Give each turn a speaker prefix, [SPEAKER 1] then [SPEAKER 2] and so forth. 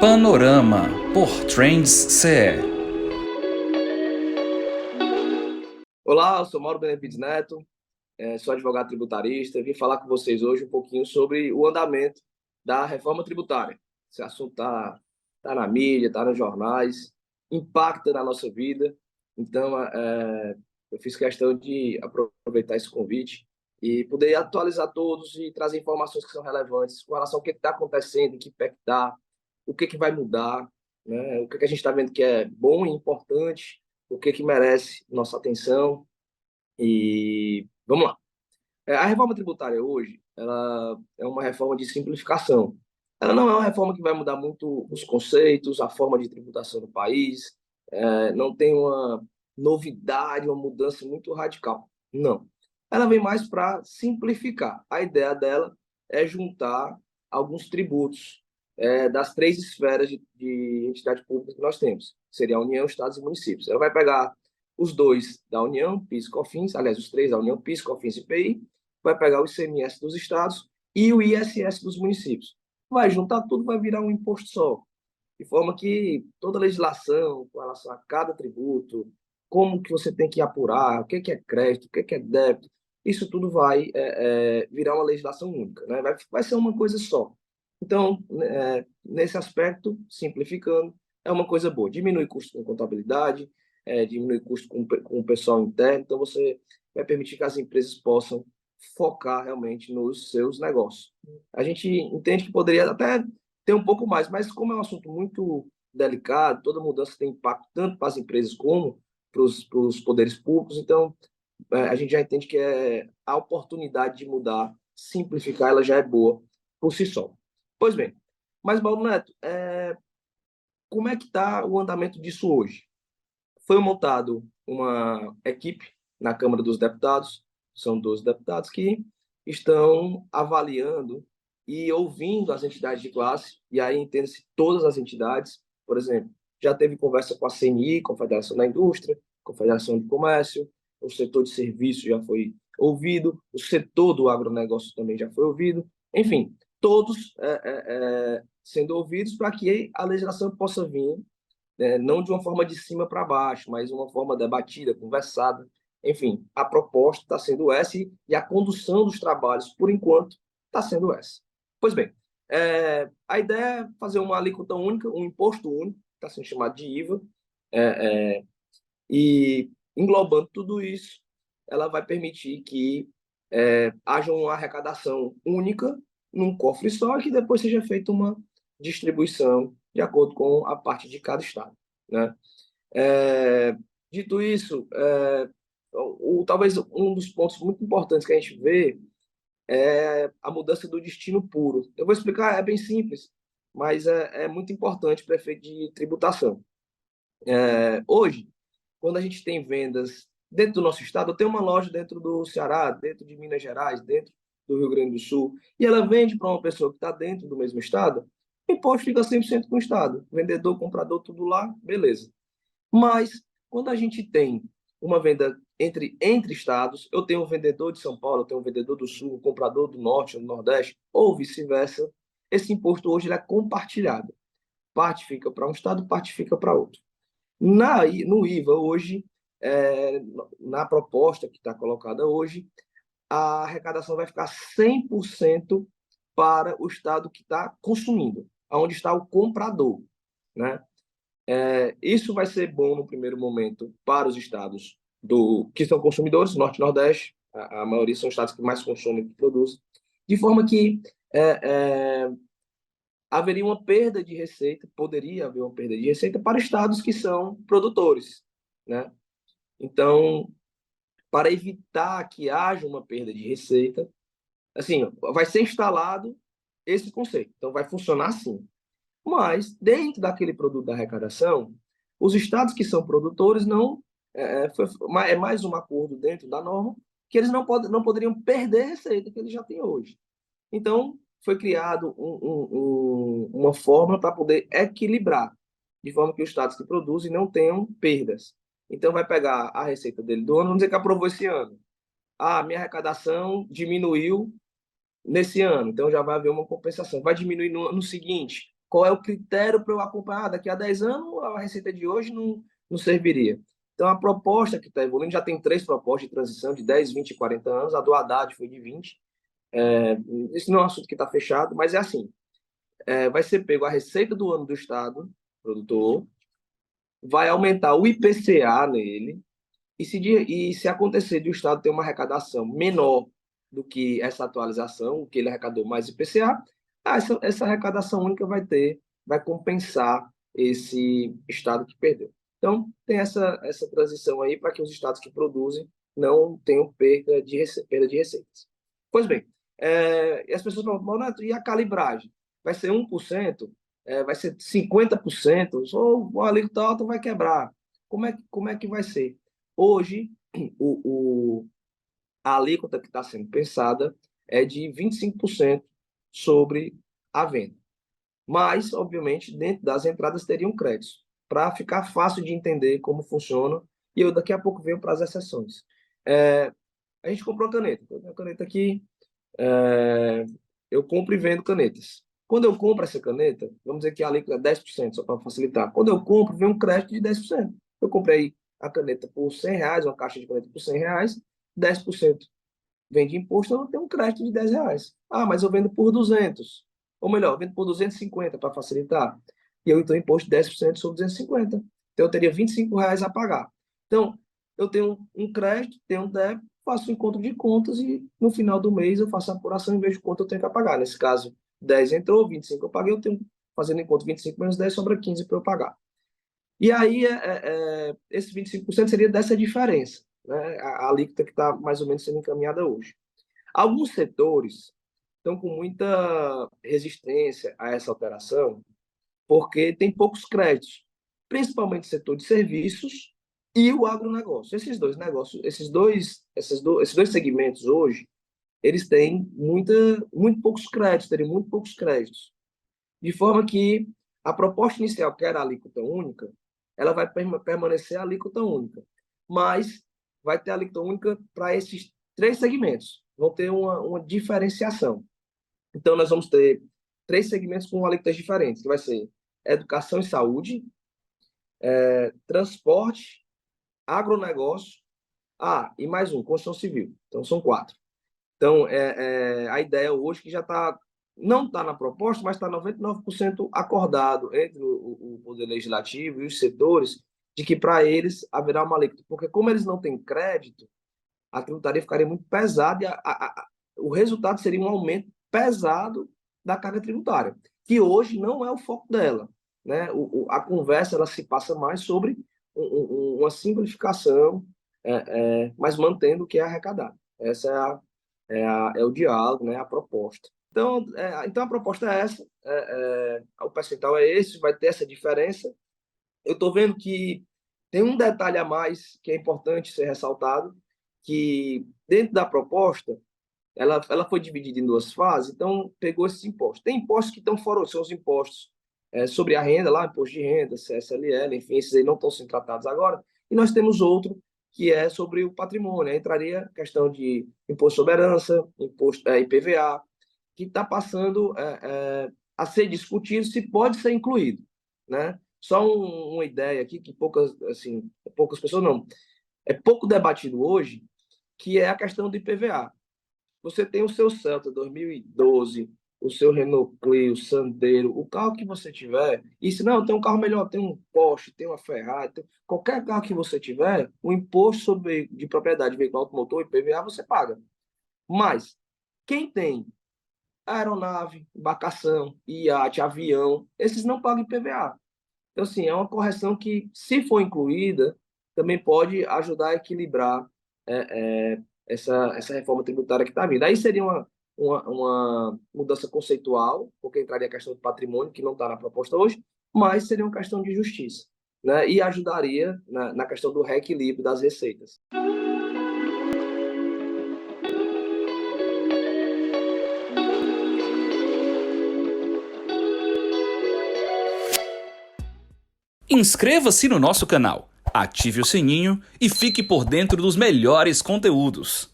[SPEAKER 1] Panorama por Trends CE.
[SPEAKER 2] Olá, eu sou Mauro Benevides Neto, sou advogado tributarista. Vim falar com vocês hoje um pouquinho sobre o andamento da reforma tributária. Esse assunto tá na mídia, está nos jornais, impacta na nossa vida. Então, eu fiz questão de aproveitar esse convite e poder atualizar todos e trazer informações que são relevantes com relação ao que está acontecendo, em que pé que está, o que vai mudar, né? O que a gente está vendo que é bom e importante, o que merece nossa atenção. E vamos lá. A reforma tributária hoje, ela é uma reforma de simplificação. Ela não é uma reforma que vai mudar muito os conceitos, a forma de tributação do país, não tem uma novidade, uma mudança muito radical. Não. Ela vem mais para simplificar. A ideia dela é juntar alguns tributos das três esferas de entidade pública que nós temos. Seria a União, Estados e Municípios. Ela vai pegar os dois da União, PIS e COFINS, aliás, os três da União, PIS, COFINS e IPI, vai pegar o ICMS dos estados e o ISS dos municípios. Vai juntar tudo, vai virar um imposto só. De forma que toda legislação com relação a cada tributo, como que você tem que apurar, o que é crédito, o que é débito, isso tudo vai virar uma legislação única, né? Vai ser uma coisa só. Então, nesse aspecto, simplificando, é uma coisa boa. Diminui custo com contabilidade, diminui custo com o pessoal interno, então você vai permitir que as empresas possam focar realmente nos seus negócios. A gente entende que poderia até ter um pouco mais, mas como é um assunto muito delicado, toda mudança tem impacto tanto para as empresas como para os poderes públicos, então a gente já entende que a oportunidade de mudar, simplificar, ela já é boa por si só. Pois bem, mas, Paulo Neto, como é que está o andamento disso hoje? Foi montado uma equipe na Câmara dos Deputados, são 12 deputados que estão avaliando e ouvindo as entidades de classe, e aí entende-se todas as entidades, por exemplo, já teve conversa com a CNI, Confederação da Indústria, Confederação do Comércio, o setor de serviços já foi ouvido, o setor do agronegócio também já foi ouvido, enfim, todos sendo ouvidos para que a legislação possa vir não de uma forma de cima para baixo, mas uma forma debatida, conversada. Enfim, a proposta está sendo essa e a condução dos trabalhos, por enquanto, está sendo essa. Pois bem, a ideia é fazer uma alíquota única, um imposto único, que está sendo chamado de IVA, e englobando tudo isso, ela vai permitir que haja uma arrecadação única num cofre só e que depois seja feita uma distribuição de acordo com a parte de cada estado, né? Dito isso, talvez um dos pontos muito importantes que a gente vê é a mudança do destino puro. Eu vou explicar, é bem simples, mas é muito importante para efeito de tributação. Hoje, quando a gente tem vendas dentro do nosso estado, eu tenho uma loja dentro do Ceará, dentro de Minas Gerais, dentro do Rio Grande do Sul, e ela vende para uma pessoa que está dentro do mesmo estado, o imposto fica 100% com o estado. Vendedor, comprador, tudo lá, beleza. Mas, quando a gente tem uma venda entre estados, eu tenho um vendedor de São Paulo, eu tenho um vendedor do Sul, um comprador do Norte, do Nordeste, ou vice-versa, esse imposto hoje ele é compartilhado. Parte fica para um estado, parte fica para outro. No IVA, hoje, na proposta que está colocada hoje, a arrecadação vai ficar 100% para o estado que está consumindo, onde está o comprador, né? Isso vai ser bom no primeiro momento para os estados que são consumidores, Norte e Nordeste, a maioria são estados que mais consomem e produzem, de forma que haveria uma perda de receita, poderia haver uma perda de receita para estados que são produtores, né? Então, para evitar que haja uma perda de receita, assim, vai ser instalado esse conceito. Então, vai funcionar assim. Mas, dentro daquele produto da arrecadação, os estados que são produtores não. É mais um acordo dentro da norma que eles não poderiam perder a receita que eles já têm hoje. Então, foi criado uma forma para poder equilibrar, de forma que os estados que produzem não tenham perdas. Então, vai pegar a receita dele do ano, vamos dizer que aprovou esse ano. Minha arrecadação diminuiu nesse ano, então já vai haver uma compensação. Vai diminuir no ano seguinte, qual é o critério para eu acompanhar? Daqui a 10 anos, a receita de hoje não serviria. Então, a proposta que está evoluindo, já tem 3 propostas de transição, de 10, 20 e 40 anos, a do Haddad foi de 20. Esse não é um assunto que está fechado, mas é assim, vai ser pego a receita do ano do Estado, produtor, vai aumentar o IPCA nele, e se acontecer de o Estado ter uma arrecadação menor do que essa atualização, o que ele arrecadou mais IPCA, essa arrecadação única vai compensar esse Estado que perdeu. Então, tem essa transição aí para que os estados que produzem não tenham perda de receitas. Pois bem, e as pessoas falam, e a calibragem? Vai ser 1%? Vai ser 50%? Ou o alíquota alta vai quebrar? Como é que vai ser? Hoje, a alíquota que está sendo pensada é de 25% sobre a venda. Mas, obviamente, dentro das entradas teriam créditos, para ficar fácil de entender como funciona, e eu daqui a pouco venho para as exceções. A gente comprou caneta. A caneta aqui, eu compro e vendo canetas. Quando eu compro essa caneta, vamos dizer que a alíquota é 10%, só para facilitar. Quando eu compro, vem um crédito de 10%. Eu comprei a caneta por R$100, uma caixa de caneta por R$100, 10% vem de imposto, eu vou ter um crédito de R$10. Ah, mas eu vendo por 200. Ou melhor, eu vendo por 250 para facilitar. E eu então imposto 10% sobre 250. Então eu teria R$25 a pagar. Então, eu tenho um crédito, tenho um débito, faço um encontro de contas e no final do mês eu faço a apuração e vejo quanto eu tenho que pagar. Nesse caso, 10 entrou, 25 eu paguei, eu tenho fazendo encontro 25 menos 10, sobra 15 para eu pagar. E aí, esse 25% seria dessa diferença, né? A alíquota que está mais ou menos sendo encaminhada hoje. Alguns setores estão com muita resistência a essa alteração, porque tem poucos créditos, principalmente o setor de serviços e o agronegócio. Esses dois negócios, esses dois segmentos hoje, eles têm muito poucos créditos, teriam muito poucos créditos. De forma que a proposta inicial, que era a alíquota única, ela vai permanecer a alíquota única, mas vai ter a alíquota única para esses 3 segmentos. Vão ter uma diferenciação. Então, nós vamos ter 3 segmentos com alíquotas diferentes, que vai ser educação e saúde, transporte, agronegócio, e mais um, construção civil. Então, são 4. Então, a ideia hoje que já não está na proposta, mas está 99% acordado entre o Poder Legislativo e os setores, de que para eles haverá uma alíquota. Porque como eles não têm crédito, a tributaria ficaria muito pesada e o resultado seria um aumento pesado da carga tributária, que hoje não é o foco dela, né? A conversa ela se passa mais sobre uma simplificação, mas mantendo o que é arrecadado. Essa é o diálogo, né? A proposta. Então, a proposta é essa, o percentual é esse, vai ter essa diferença. Eu estou vendo que tem um detalhe a mais que é importante ser ressaltado, que dentro da proposta, ela foi dividida em 2 fases, então pegou esses impostos. Tem impostos que estão fora, são os impostos sobre a renda, lá, imposto de renda, CSLL, enfim, esses aí não estão sendo tratados agora, e nós temos outro que é sobre o patrimônio, aí entraria a questão de imposto sobre herança, imposto IPVA, que está passando a ser discutido se pode ser incluído, né? Só uma ideia aqui que poucas pessoas não, é pouco debatido hoje, que é a questão do IPVA. Você tem o seu Celta 2012, o seu Renault Clio, Sandero, o carro que você tiver, e se não, tem um carro melhor, tem um Porsche, tem uma Ferrari, qualquer carro que você tiver, o imposto de propriedade de veículo automotor, IPVA, você paga. Mas quem tem aeronave, embarcação, iate, avião, esses não pagam IPVA. Então, assim, é uma correção que, se for incluída, também pode ajudar a equilibrar essa reforma tributária que está vindo. Aí seria uma mudança conceitual, porque entraria a questão do patrimônio, que não está na proposta hoje, mas seria uma questão de justiça, né? E ajudaria na questão do reequilíbrio das receitas.
[SPEAKER 1] Inscreva-se no nosso canal, ative o sininho e fique por dentro dos melhores conteúdos.